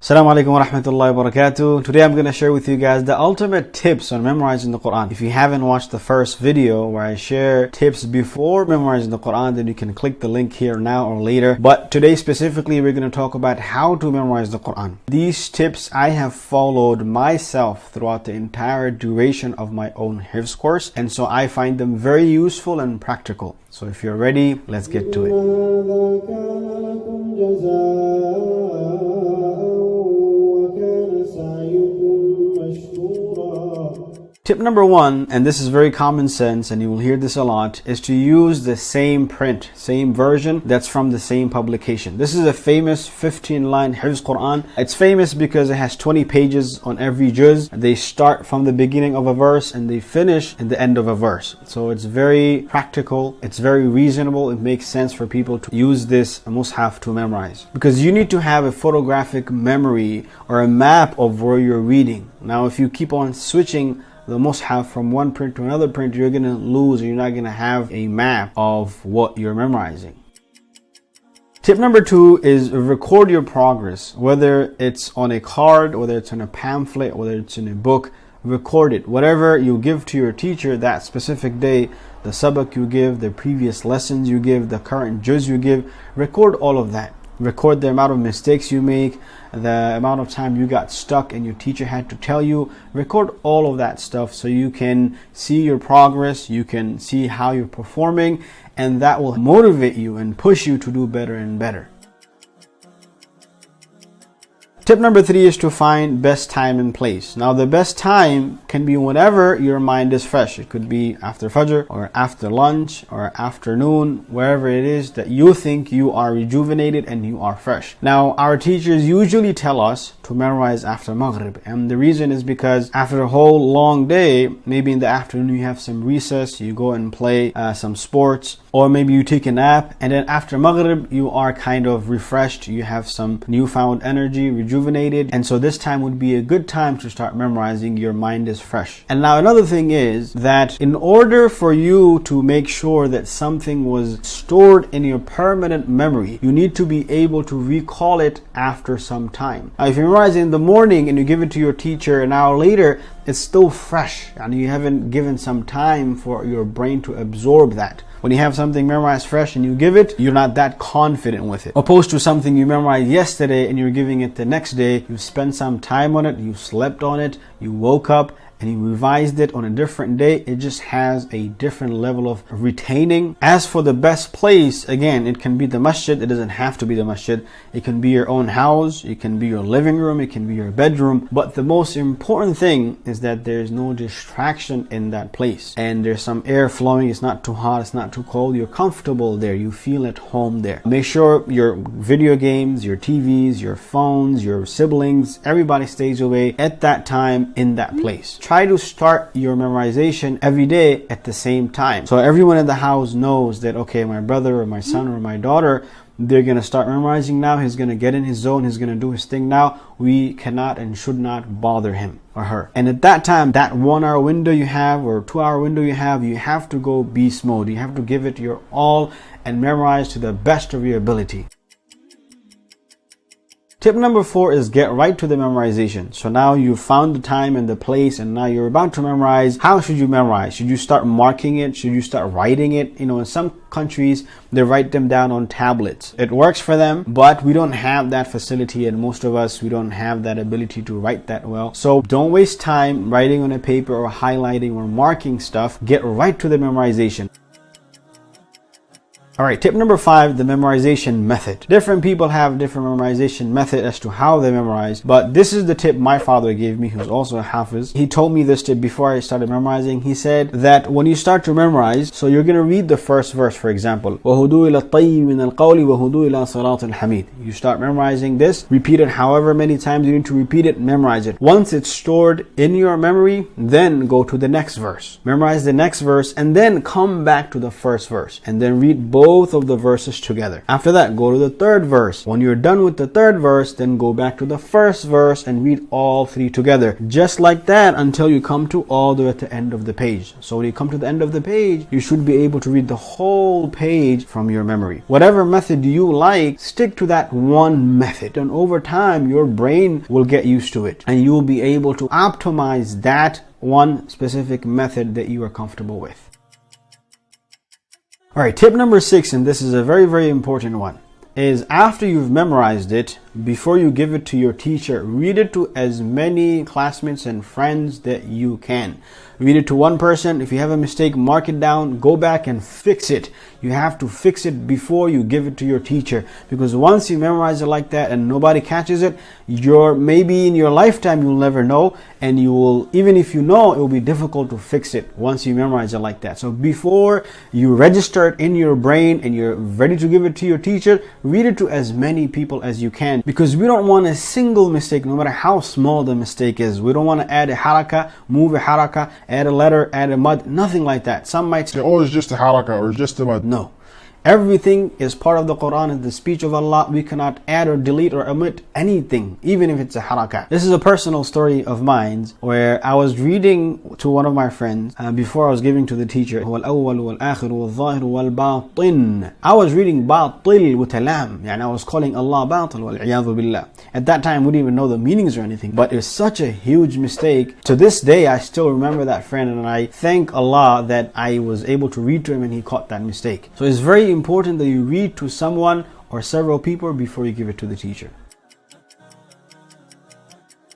Assalamu alaikum wa rahmatullahi wa barakatuh. Today I'm going to share with you guys the ultimate tips on memorizing the Quran. If you haven't watched the first video where I share tips before memorizing the Quran, then you can click the link here now or later. But today specifically we're going to talk about how to memorize the Quran. These tips I have followed myself throughout the entire duration of my own Hifz course, and so I find them very useful and practical. So if you're ready, let's get to it. Tip number one, and this is very common sense and you will hear this a lot, is to use the same print, same version that's from the same publication. This is a famous 15-line Hifz Quran. It's famous because it has 20 pages on every juz. They start from the beginning of a verse and they finish in the end of a verse. So it's very practical, it's very reasonable, it makes sense for people to use this mushaf to memorize. Because you need to have a photographic memory or a map of where you're reading. Now if you keep on switching the mushaf from one print to another print, you're going to lose, or you're not going to have a map of what you're memorizing. Tip number two is record your progress, whether it's on a card, whether it's in a pamphlet, whether it's in a book. Record it. Whatever you give to your teacher that specific day, the sabak you give, the previous lessons you give, the current juz you give, record all of that. Record the amount of mistakes you make, the amount of time you got stuck and your teacher had to tell you. Record all of that stuff so you can see your progress, you can see how you're performing, and that will motivate you and push you to do better and better. Tip number three is to find best time and place. Now the best time can be whenever your mind is fresh. It could be after Fajr or after lunch or afternoon, wherever it is that you think you are rejuvenated and you are fresh. Now our teachers usually tell us to memorize after Maghrib, and the reason is because after a whole long day, maybe in the afternoon you have some recess, you go and play some sports, or maybe you take a nap, and then after Maghrib you are kind of refreshed, you have some newfound energy, rejuvenated, and so this time would be a good time to start memorizing. Your mind is fresh. And now another thing is that in order for you to make sure that something was stored in your permanent memory, you need to be able to recall it after some time. Now if you memorize it in the morning and you give it to your teacher an hour later, it's still fresh and you haven't given some time for your brain to absorb that. When you have something memorized fresh and you give it, you're not that confident with it. Opposed to something you memorized yesterday and you're giving it the next day, you spent some time on it, you slept on it, you woke up and you revised it on a different day. It just has a different level of retaining. As for the best place, again, it can be the masjid. It doesn't have to be the masjid. It can be your own house, it can be your living room, it can be your bedroom. But the most important thing is that there's no distraction in that place and there's some air flowing. It's not too hot, it's not too cold. You're comfortable there, you feel at home there. Make sure your video games, your TVs, your phones, your siblings, everybody stays away at that time in that place. Try to start your memorization every day at the same time. So everyone in the house knows that, okay, my brother or my son or my daughter, they're going to start memorizing now. He's going to get in his zone. He's going to do his thing now. We cannot and should not bother him or her. And at that time, that 1 hour window you have or 2 hour window you have to go beast mode. You have to give it your all and memorize to the best of your ability. Tip number four is get right to the memorization. So now you've found the time and the place and now you're about to memorize. How should you memorize? Should you start marking it? Should you start writing it? You know, in some countries, they write them down on tablets. It works for them, but we don't have that facility, and most of us, we don't have that ability to write that well. So don't waste time writing on a paper or highlighting or marking stuff. Get right to the memorization. Alright, tip number five, the memorization method. Different people have different memorization method as to how they memorize, but this is the tip my father gave me, who's also a Hafiz. He told me this tip before I started memorizing. He said that when you start to memorize, so you're going to read the first verse, for example, وَهُدُوا إِلَى الطَّيِّبِ مِنَ الْقَوْلِ وَهُدُوا إِلَى صِرَاطِ الْحَمِيدِ. You start memorizing this, repeat it however many times you need to repeat it, memorize it. Once it's stored in your memory, then go to the next verse. Memorize the next verse and then come back to the first verse and then read both both of the verses together. After that, go to the third verse. When you're done with the third verse, then go back to the first verse and read all three together. Just like that until you come to all the way at the end of the page. So when you come to the end of the page, you should be able to read the whole page from your memory. Whatever method you like, stick to that one method. And over time, your brain will get used to it. And you will be able to optimize that one specific method that you are comfortable with. Alright, tip number 6, and this is a very, very important one, is after you've memorized it, before you give it to your teacher, read it to as many classmates and friends that you can. Read it to one person. If you have a mistake, mark it down, go back and fix it. You have to fix it before you give it to your teacher, because once you memorize it like that and nobody catches it, maybe in your lifetime you'll never know, and you will, even if you know, it will be difficult to fix it once you memorize it like that. So before you register it in your brain and you're ready to give it to your teacher, read it to as many people as you can, because we don't want a single mistake, no matter how small the mistake is. We don't want to add a haraka, move a haraka, add a letter, add a mud, nothing like that. Some might say, oh, it's just a haraka or just a mud. No. Everything is part of the Quran and the speech of Allah. We cannot add or delete or omit anything, even if it's a haraka. This is a personal story of mine where I was reading to one of my friends before I was giving to the teacher. I was reading batil with a lam, and I was calling Allah batil wal-'iyadhu billah. At that time, we didn't even know the meanings or anything, but it was such a huge mistake. To this day, I still remember that friend, and I thank Allah that I was able to read to him and he caught that mistake. So it's very important that you read to someone or several people before you give it to the teacher.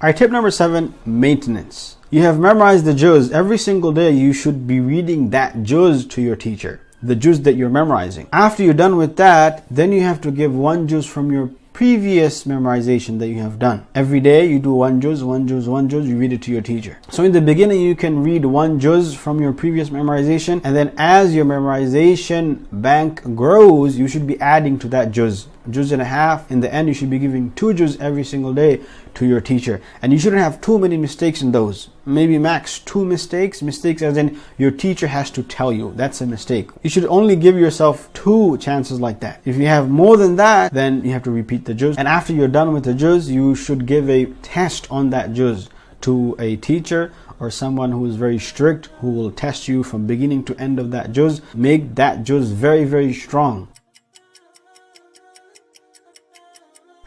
Alright, tip number 7, maintenance. You have memorized the juz. Every single day you should be reading that juz to your teacher, the juz that you're memorizing. After you're done with that, then you have to give one juz from your previous memorization that you have done. Every day you do one juz, you read it to your teacher. So in the beginning you can read one juz from your previous memorization, and then as your memorization bank grows, you should be adding to that juz and a half. In the end, you should be giving 2 juz every single day to your teacher, and you shouldn't have too many mistakes in those. Maybe max 2 mistakes as in your teacher has to tell you. That's a mistake. You should only give yourself 2 chances like that. If you have more than that, then you have to repeat the juz, and after you're done with the juz, you should give a test on that juz to a teacher or someone who is very strict, who will test you from beginning to end of that juz. Make that juz very, very strong.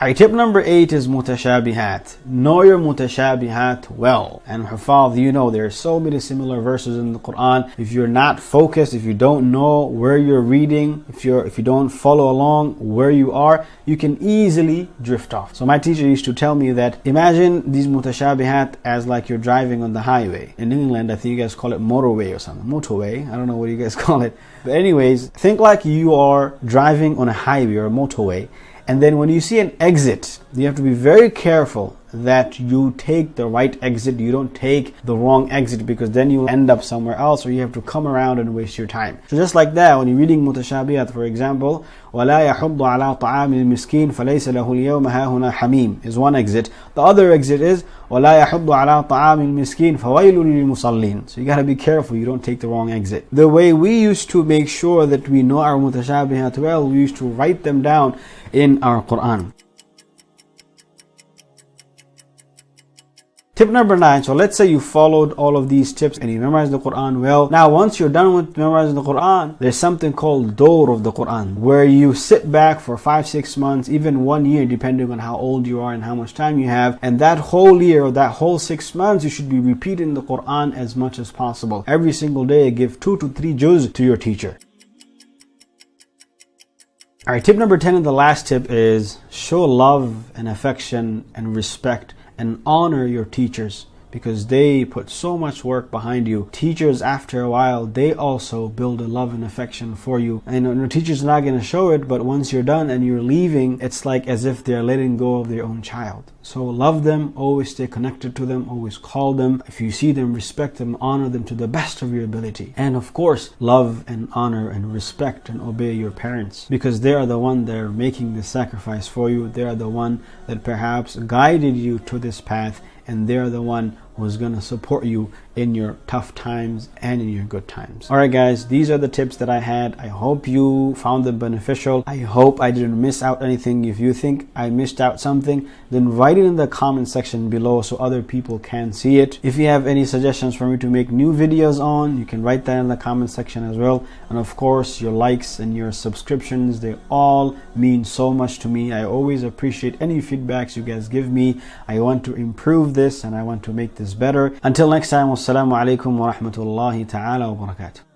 Alright, tip number 8 is mutashabihat. Know your mutashabihat well. And hufadh, you know there are so many similar verses in the Quran. If you're not focused, if you don't know where you're reading, if you don't follow along where you are, you can easily drift off. So my teacher used to tell me that imagine these mutashabihat as like you're driving on the highway. In England, I think you guys call it motorway or something. Motorway, I don't know what you guys call it. But anyways, think like you are driving on a highway or a motorway. And then when you see an exit, you have to be very careful that you take the right exit. You don't take the wrong exit, because then you'll end up somewhere else, or you have to come around and waste your time. So just like that, when you're reading mutashabiyat, for example, وَلَا يَحُضُّ عَلَىٰ طَعَامِ الْمِسْكِينِ فَلَيْسَ لَهُ الْيَوْمَ هَاهُنَا حَمِيمٌ is one exit. The other exit is وَلَا يَحُضُّ عَلَىٰ طَعَامِ الْمِسْكِينِ فَوَيْلٌ لِلْمُصَلِّينَ. So you gotta be careful, you don't take the wrong exit. The way we used to make sure that we know our mutashabihat well, we used to write them down in our Quran. Tip number 9. So let's say you followed all of these tips and you memorized the Quran well. Now once you're done with memorizing the Quran, there's something called Dawr of the Quran, where you sit back for 5-6 months, even 1 year, depending on how old you are and how much time you have. And that whole year or that whole 6 months, you should be repeating the Quran as much as possible. Every single day, give 2 to 3 juz to your teacher. Alright, tip number 10 and the last tip is show love and affection and respect and honor your teachers, because they put so much work behind you. Teachers, after a while, they also build a love and affection for you. And the teacher's not going to show it, but once you're done and you're leaving, it's like as if they're letting go of their own child. So love them, always stay connected to them, always call them. If you see them, respect them, honor them to the best of your ability. And of course, love and honor and respect and obey your parents, because they are the one that are making the sacrifice for you. They are the one that perhaps guided you to this path, and they're the one who's going to support you in your tough times and in your good times. Alright guys, these are the tips that I had. I hope you found them beneficial. I hope I didn't miss out anything. If you think I missed out something, then write it in the comment section below so other people can see it. If you have any suggestions for me to make new videos on, you can write that in the comment section as well. And of course, your likes and your subscriptions, they all mean so much to me. I always appreciate any feedbacks you guys give me. I want to improve this and I want to make this better. Until next time, wassalamu alaikum wa rahmatullahi ta'ala wa barakatuh.